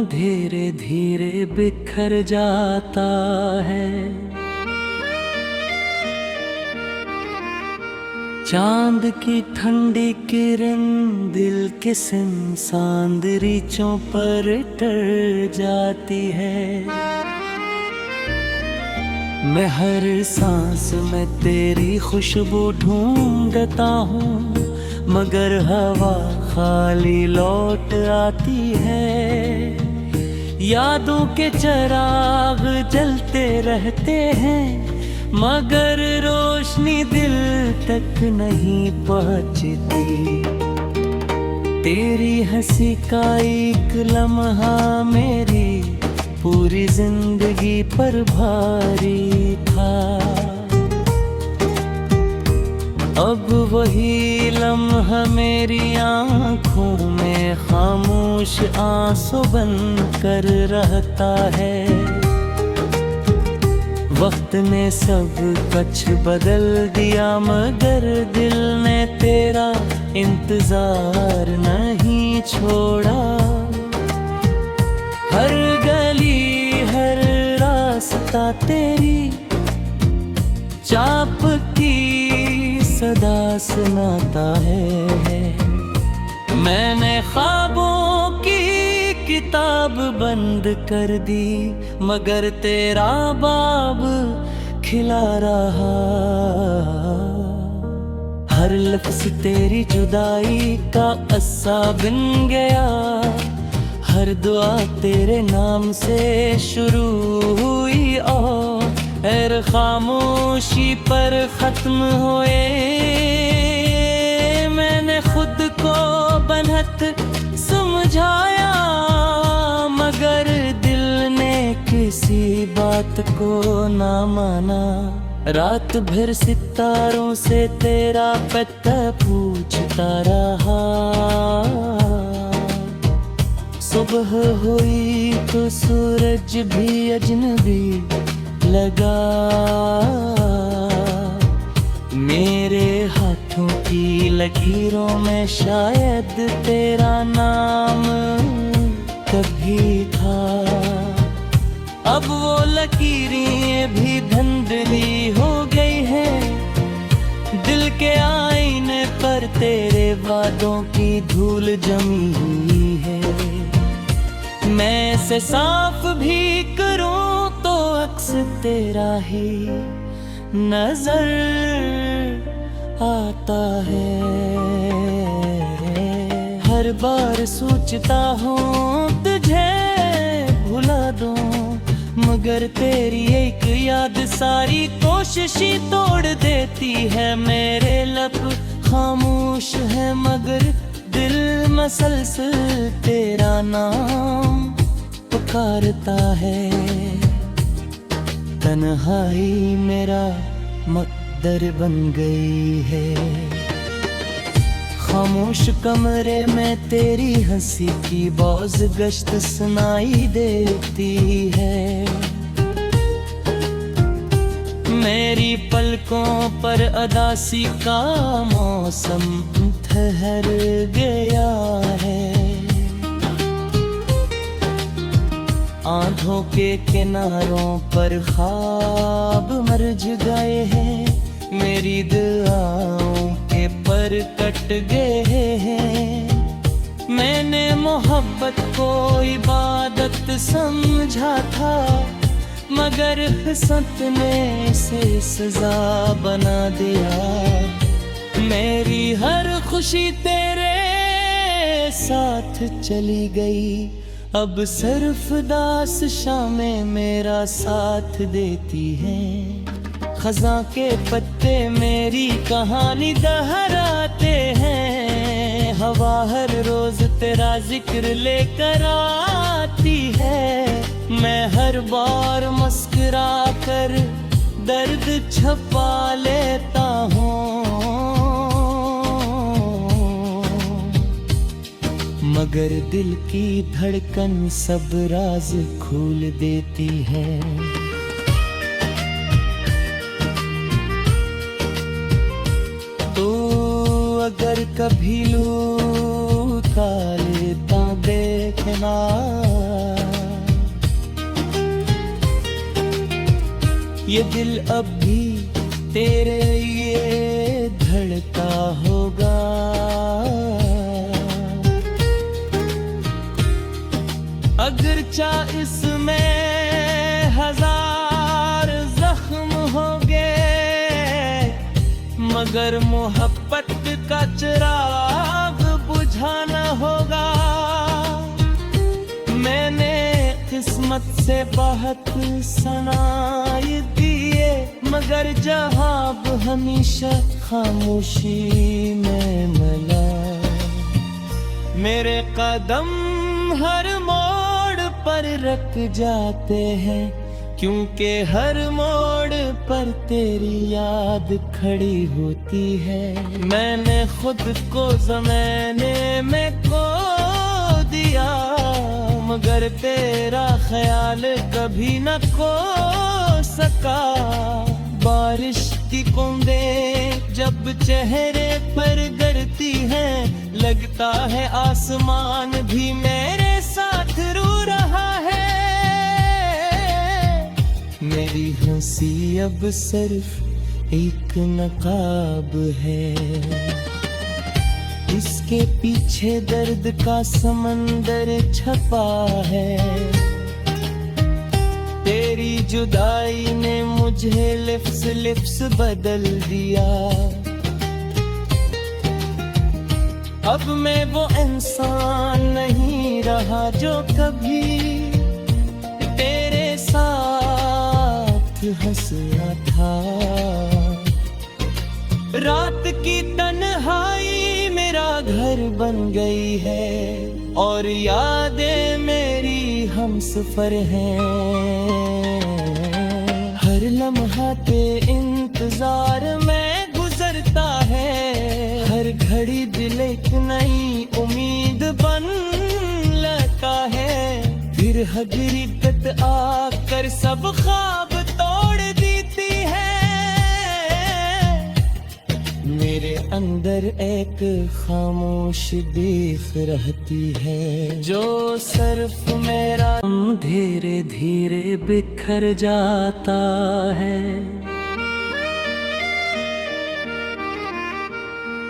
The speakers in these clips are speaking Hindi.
धीरे धीरे बिखर जाता है। चांद की ठंडी किरण दिल के सांदरीचों पर टर जाती है। मैं हर सांस में तेरी खुशबू ढूंढता हूँ, मगर हवा खाली लौट आती है। यादों के चिराग जलते रहते हैं, मगर रोशनी दिल तक नहीं पहुँचती। तेरी हंसी का एक लम्हा मेरी पूरी जिंदगी पर भारी था। अब वही लम्हा मेरी आँखों में खामोश आंसू बन कर रहता है। वक्त ने सब कुछ बदल दिया, मगर दिल ने तेरा इंतजार नहीं छोड़ा। हर गली हर रास्ता तेरी चाप की सदा सुनाता है। मैंने ख्वाबों की किताब बंद कर दी, मगर तेरा बाब खिला रहा। हर लफ्ज़ तेरी जुदाई का अस्सा बिन गया, हर दुआ तेरे नाम से शुरू हुई और खामोशी पर खत्म हुए। मैंने खुद को बनहत समझाया, मगर दिल ने किसी बात को ना माना। रात भर सितारों से तेरा पता पूछता रहा। सुबह हुई तो सूरज भी अजनबी लगा। मेरे हाथों की लकीरों में शायद तेरा नाम कभी था। अब वो लकीरें भी धुंधली हो गई हैं, दिल के आईने पर तेरे वादों की धूल जमी हुई है। मैं से साफ भी करूं तो अक्स तेरा ही नजर आता है। हर बार सोचता हूँ तुझे भुला दूं, मगर तेरी एक याद सारी कोशिशें तोड़ देती है। मेरे लब खामोश है, मगर दिल मसलसल तेरा नाम पुकारता है। तन्हाई मेरा मकदर बन गई है। खामोश कमरे में तेरी हंसी की बौज गश्त सुनाई देती है। मेरी पलकों पर अदासी का मौसम ठहर गया है। आंखों के किनारों पर ख्वाब मरझ गए हैं। मेरी दुआओं के पर कट गए हैं। मैंने मोहब्बत को इबादत समझा था, मगर किस्मत ने इसे सजा बना दिया। मेरी हर खुशी तेरे साथ चली गई, अब सिर्फ दास शामें मेरा साथ देती हैं। खज़ां के पत्ते मेरी कहानी दोहराते हैं। हवा हर रोज तेरा जिक्र लेकर आती है। मैं हर बार मुस्कुरा कर दर्द छुपा लेता हूँ, मगर दिल की धड़कन सब राज खोल देती है। तो अगर कभी लूटा लेता देखना, ये दिल अब भी तेरे लिए धड़का होगा। अगरचा इसमें हजार जख्म होंगे, मगर मोहब्बत का चिराग बुझाना होगा। मैंने किस्मत से बहुत सनाए दिए, मगर जवाब हमेशा खामोशी में मिला। मेरे कदम हर मोड़ पर रुक जाते हैं, क्योंकि हर मोड़ पर तेरी याद खड़ी होती है। मैंने खुद को ज़माने में खो दिया, मगर तेरा ख्याल कभी न खो सका। बारिश की बूंदें जब चेहरे पर गिरती हैं, लगता है आसमान भी मेरे साथ रो रहा है। मेरी हंसी अब सिर्फ एक नकाब है, इसके पीछे दर्द का समंदर छपा है। तेरी जुदाई ने मुझे लिप्स बदल दिया। अब मैं वो इंसान नहीं रहा जो कभी तेरे साथ हंसता था। रात की तन्हाई मेरा घर बन गई है, और यादें मेरी हमसफर हैं। हर लम्हा के इंतजार में गुजरता है, हर घड़ी दिल एक नई उम्मीद बन लेता है। फिर हकीकत आकर सब ख्वाब तोड़ देती है। मेरे अंदर एक खामोश दीख रहती है, जो सिर्फ मेरा धीरे धीरे बिखर जाता है।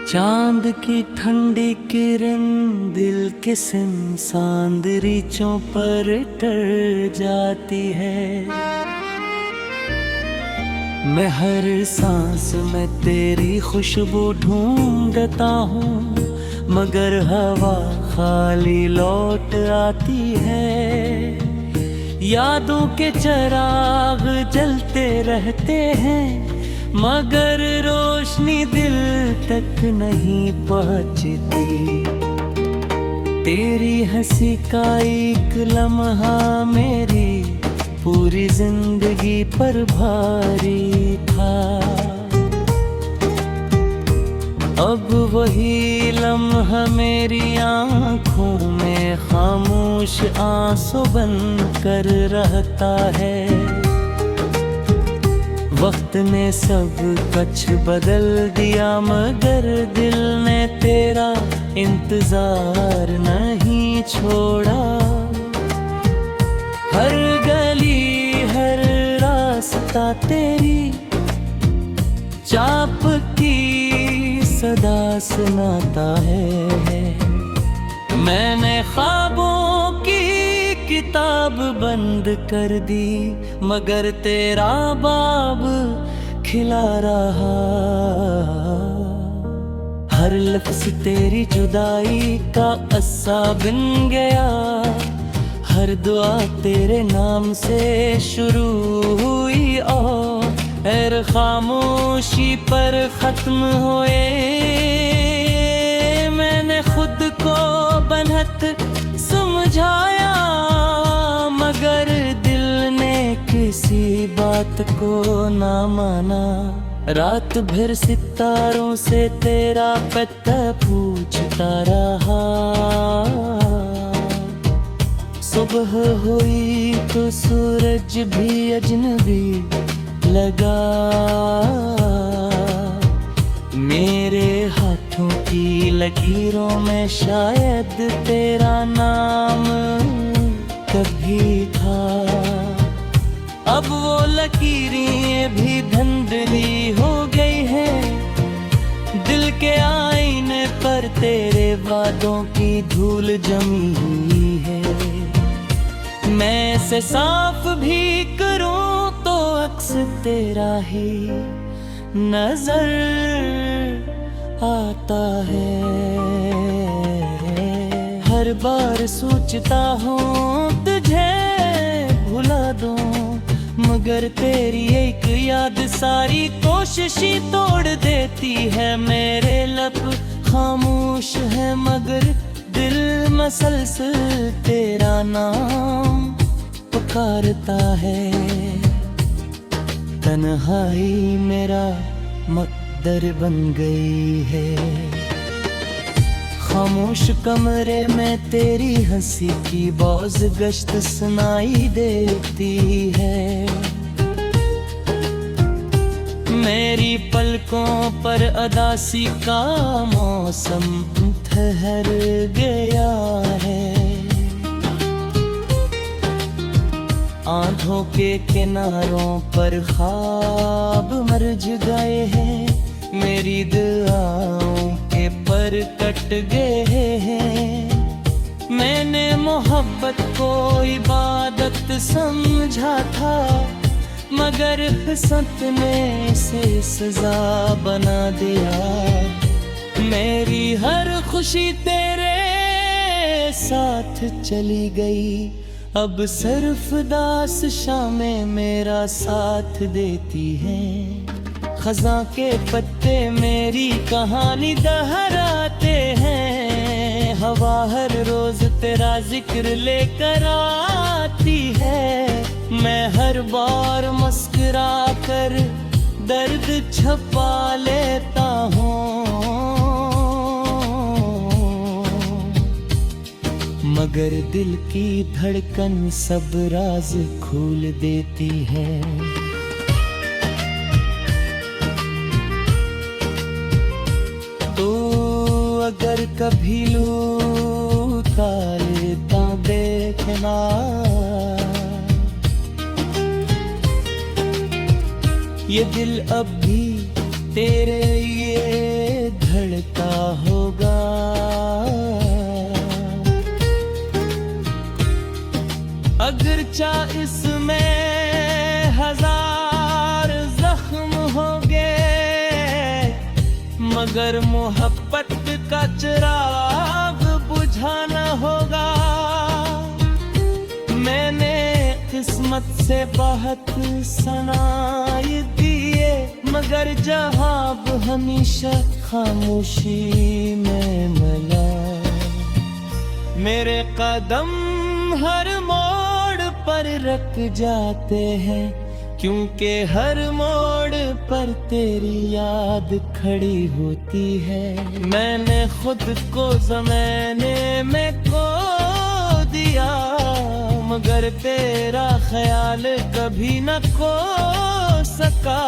चांद की ठंडी किरण दिल के सिमसांद रीचों पर टर जाती है। मैं हर सांस में तेरी खुशबू ढूंढता हूँ, मगर हवा खाली लौट आती है। यादों के चिराग जलते रहते हैं, मगर रोशनी दिल तक नहीं पहुँचती। तेरी हंसी का एक लम्हा मेरी पूरी जिंदगी पर भारी था। अब वही लम्हा मेरी आँखों में खामोश आंसू बन कर रहता है। वक्त ने सब कुछ बदल दिया, मगर दिल ने तेरा इंतजार नहीं छोड़ा। हर गली हर रास्ता तेरी चाप की सदा सुनाता है। मैंने ख्वाबों की किताब बंद कर दी, मगर तेरा बाब खिला रहा। हर लफ्ज़ तेरी जुदाई का अस्सा बिन गया, हर दुआ तेरे नाम से शुरू हुई और खामोशी पर खत्म हुए। मैंने खुद को बनहत समझाया, मगर दिल ने किसी बात को ना माना। रात भर सितारों से तेरा पता पूछता रहा। सुबह हुई तो सूरज भी अजनबी लगा। मेरे हाथों की लकीरों में शायद तेरा नाम कभी था। अब वो लकीरें भी धुंधली हो गई हैं, दिल के आईने पर तेरे वादों की धूल जमी हुई है। मैं इसे साफ भी करूं तो अक्स तेरा ही नजर आता है। हर बार सोचता हूँ तुझे भुला दूं, मगर तेरी एक याद सारी कोशिशें तोड़ देती है। मेरे लब खामोश है मगर दिल मसलसल तेरा नाम पुकारता है। तन्हाई मेरा मकदर बन गई है, खामोश कमरे में तेरी हंसी की बौज गश्त सुनाई देती है। मेरी पलकों पर अदासी का मौसम ठहर गया है। आंखों के किनारों पर ख्वाब मरझ गए हैं, मेरी दुआओं के पर कट गए हैं। मैंने मोहब्बत को इबादत समझा था, मगर किस्मत ने इसे सजा बना दिया। मेरी हर खुशी तेरे साथ चली गई, अब सिर्फ दास शामें मेरा साथ देती हैं। खज़ां के पत्ते मेरी कहानी दोहराते हैं, हवा हर रोज तेरा जिक्र लेकर आती है। मैं हर बार मुस्कुरा कर दर्द छुपा लेता हूँ, मगर दिल की धड़कन सब राज खोल देती है। तो अगर कभी लूटा लेता देखना, ये दिल अब भी तेरे लिए धड़का होगा। अगर चाह इसमें हजार जख्म होंगे, मगर मोहब्बत का चिराग बुझाना होगा। मैंने किस्मत से बहुत सनाए दिए, मगर जवाब हमेशा खामोशी में मिला। मेरे कदम हर मोड़ पर रुक जाते हैं, क्योंकि हर मोड़ पर तेरी याद खड़ी होती है। मैंने खुद को ज़माने में खो दिया, मगर तेरा ख्याल कभी न खो सका।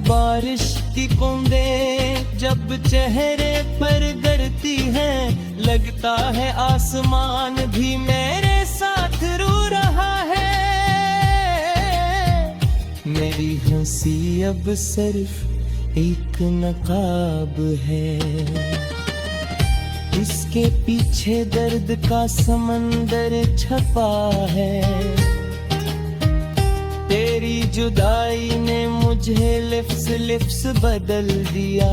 बारिश की बूंदें जब चेहरे पर गिरती हैं, लगता है आसमान भी मेरे साथ रो रहा है। मेरी हंसी अब सिर्फ एक नकाब है, इसके पीछे दर्द का समंदर छपा है। तेरी जुदाई ने मुझे लिप्स बदल दिया।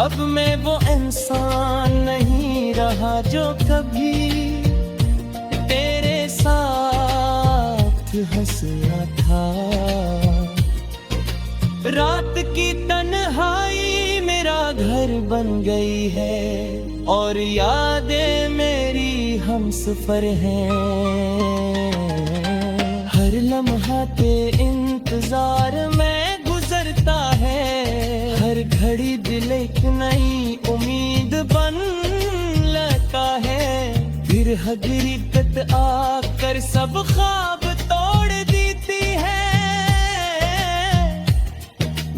अब मैं वो इंसान नहीं रहा जो कभी तेरे साथ हंसना था। रात की तन्हाई मेरा घर बन गई है, और यादें मेरी हमसफर हैं। हर लम्हा के इंतजार में गुजरता है, हर घड़ी दिल एक नई उम्मीद बन लेता है। फिर हकीकत आकर सब ख्वाब तोड़ देती है।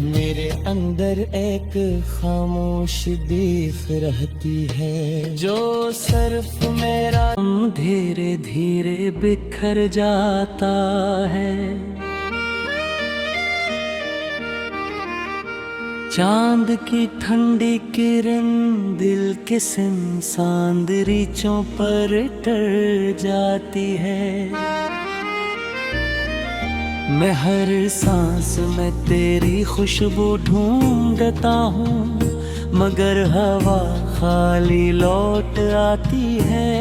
मेरे अंदर एक खामोश देख रहती है, जो सिर्फ मेरा धीरे धीरे बिखर जाता है। चांद की ठंडी किरण दिल के सुनसान दरीचों पर टर जाती है। मैं हर सांस में तेरी खुशबू ढूंढता हूँ, मगर हवा खाली लौट आती है।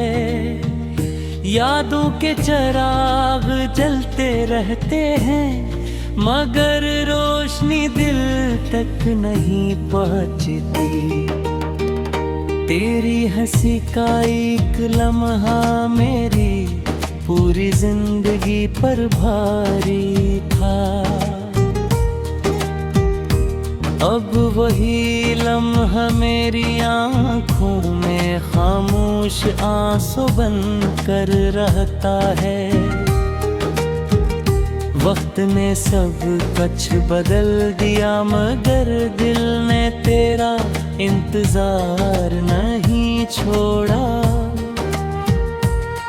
यादों के चिराग जलते रहते हैं, मगर रोशनी दिल तक नहीं पहुंचती। तेरी हंसी का एक लम्हा मेरी पूरी जिंदगी पर भारी था। अब वही लम्हा मेरी आँखों में खामोश आंसू बन कर रहता है। वक्त ने सब कुछ बदल दिया, मगर दिल ने तेरा इंतजार नहीं छोड़ा।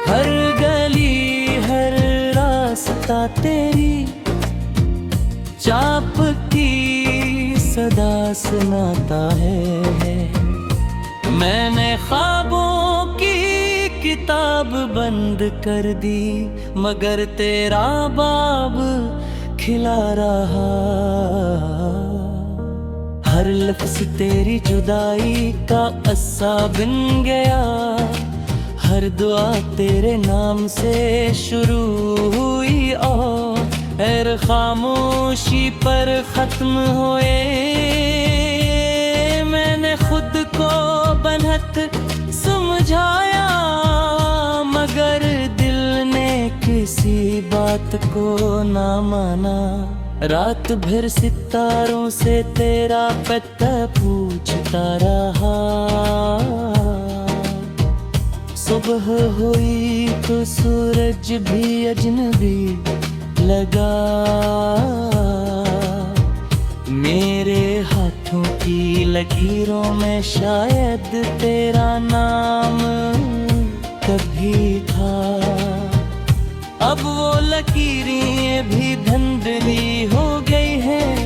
हर गली हर रास्ता तेरी चाप की सदा सुनाता है। मैंने ख्वाबों की किताब बंद कर दी, मगर तेरा बाब खिला रहा। हर लफ्ज़ तेरी जुदाई का अस्सा बिन गया, हर दुआ तेरे नाम से शुरू हुई और एर खामोशी पर खत्म हुए। मैंने खुद को बनहत समझाया, मगर दिल ने किसी बात को ना माना। रात भर सितारों से तेरा पता पूछता रहा। सुबह हुई तो सूरज भी अजनबी लगा। मेरे हाथों की लकीरों में शायद तेरा नाम कभी था। अब वो लकीरें भी धुंधली हो गई हैं,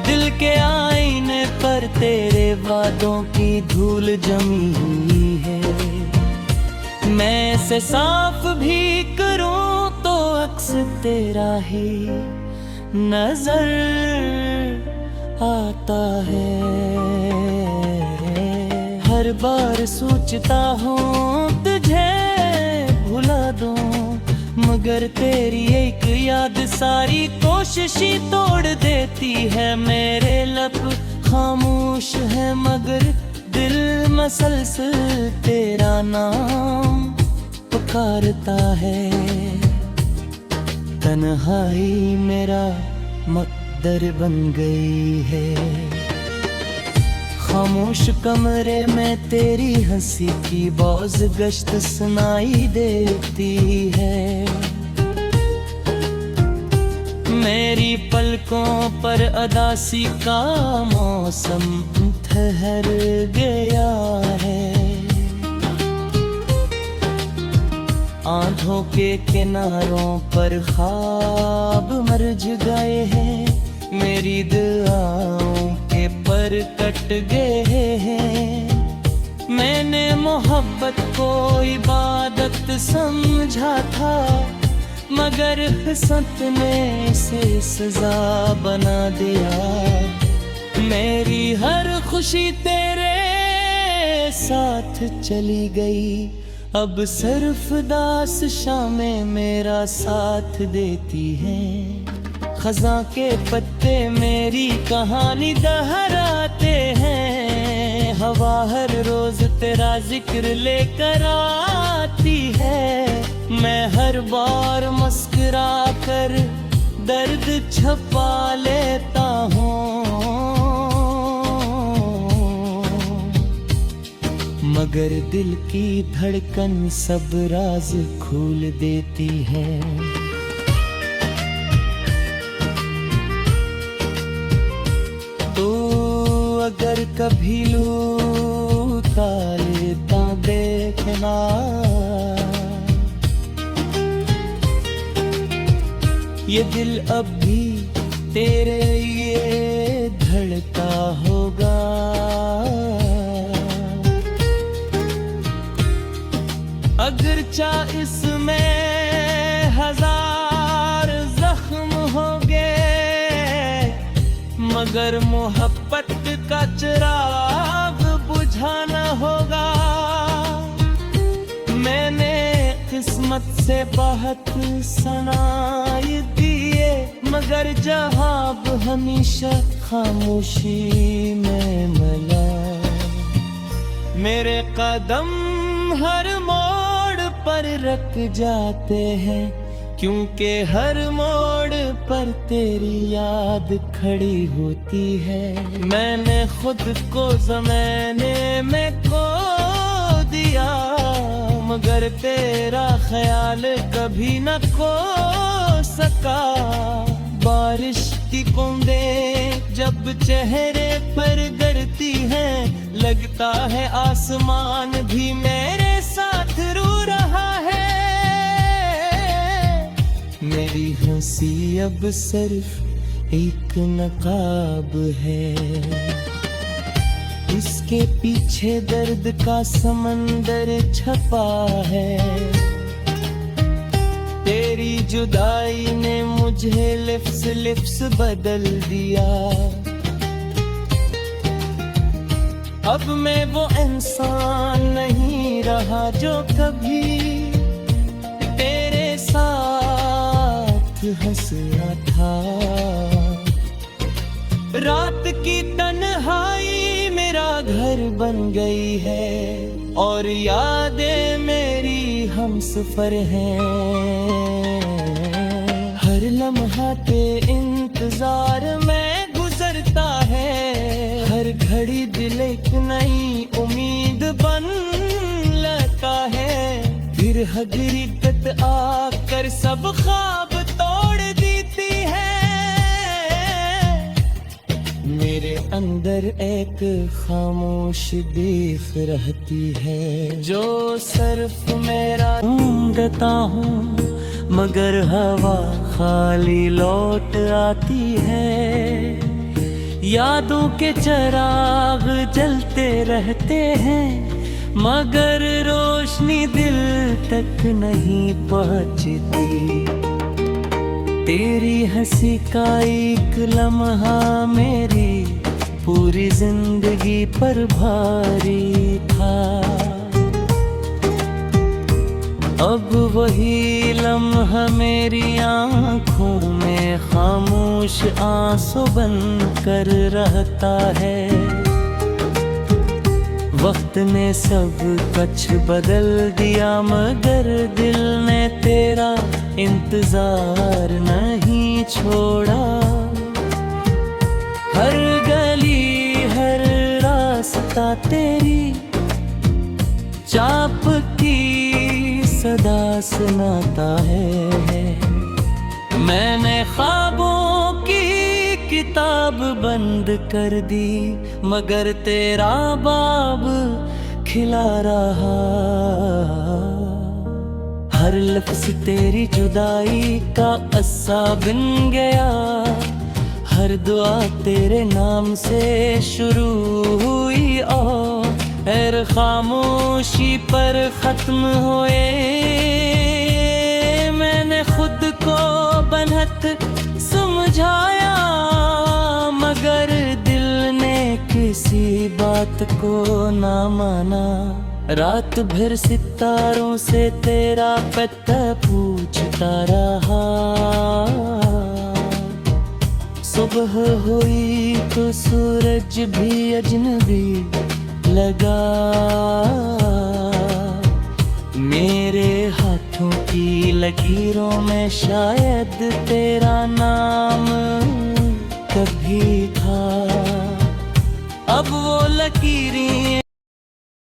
दिल के आईने पर तेरे वादों की धूल जमी हुई है। मैं से साफ भी करूं तो अक्स तेरा ही नजर आता है। हर बार सोचता हूँ तुझे भुला दूं, मगर तेरी एक याद सारी कोशिशें तोड़ देती है। मेरे लब खामोश है, मगर दिल मसलसल तेरा नाम पुकारता है। तन्हाई मेरा मकदर बन गई है। खामोश कमरे में तेरी हंसी की बौज गश्त सुनाई देती है। मेरी पलकों पर अदासी का मौसम ठहर गया है। आंखों के किनारों पर ख्वाब मरझ गए हैं। मेरी दुआओं के पर कट गए हैं। मैंने मोहब्बत को इबादत समझा था, मगर किस्मत ने इसे सजा बना दिया। मेरी हर खुशी तेरे साथ चली गई, अब सिर्फ दास शामें मेरा साथ देती हैं। खज़ां के पत्ते मेरी कहानी दोहराते हैं। हवा हर रोज तेरा जिक्र लेकर आती है। मैं हर बार मुस्कुरा कर दर्द छुपा लेता हूँ, मगर दिल की धड़कन सब राज खोल देती है। तो अगर कभी लूटा लेता देखना, ये दिल अब भी तेरे लिए धड़का होगा। अगरचा इसमें हजार जख्म होंगे, मगर मोहब्बत का चिराग बुझाना होगा। मैंने किस्मत से बहुत सनाई दिए, मगर जवाब हमेशा खामोशी में मिला। मेरे कदम हर मोड़ पर रुक जाते हैं, क्योंकि हर मोड़ पर तेरी याद खड़ी होती है। मैंने खुद को ज़माने में खो दिया, मगर तेरा ख्याल कभी न खो सका। बारिश की बूंदें जब चेहरे पर गिरती हैं, लगता है आसमान भी मेरे साथ रो रहा है। मेरी हंसी अब सिर्फ एक नकाब है, इसके पीछे दर्द का समंदर छपा है। तेरी जुदाई ने मुझे लिप्स बदल दिया। अब मैं वो इंसान नहीं रहा जो कभी तेरे साथ हंसता था। रात की तन्हाई मेरा घर बन गई है, और यादें मेरी हमसफर हैं। हर लम्हा के इंतजार में गुजरता है, हर घड़ी दिल एक नई उम्मीद बन लेता है। फिर हकीकत आकर सब ख्वाब तोड़ देती है। मेरे अंदर एक खामोश दीख रहती है, जो सिर्फ मेरा ढूंढता हूँ, मगर हवा खाली लौट आती है। यादों के चिराग जलते रहते हैं, मगर रोशनी दिल तक नहीं पहुँचती। तेरी हंसी का एक लम्हा मेरी पूरी जिंदगी पर भारी था। अब वही लम्हा मेरी आँखों में खामोश आंसू बन कर रहता है। वक्त ने सब कुछ बदल दिया, मगर दिल ने तेरा इंतजार नहीं छोड़ा। हर गली हर रास्ता तेरी चाप की सदा सुनाता है। मैंने ख्वाबों की किताब बंद कर दी, मगर तेरा बाब खिला रहा। हर लफ्ज़ तेरी जुदाई का अस्सा बिन गया, हर दुआ तेरे नाम से शुरू हुई और हर खामोशी पर खत्म हुए। मैंने खुद को बनहत समझाया, मगर दिल ने किसी बात को ना माना। रात भर सितारों से तेरा पता पूछता रहा। सुबह हुई तो सूरज भी अजनबी लगा। मेरे हाथों की लकीरों में शायद तेरा नाम कभी था। अब वो लकीरें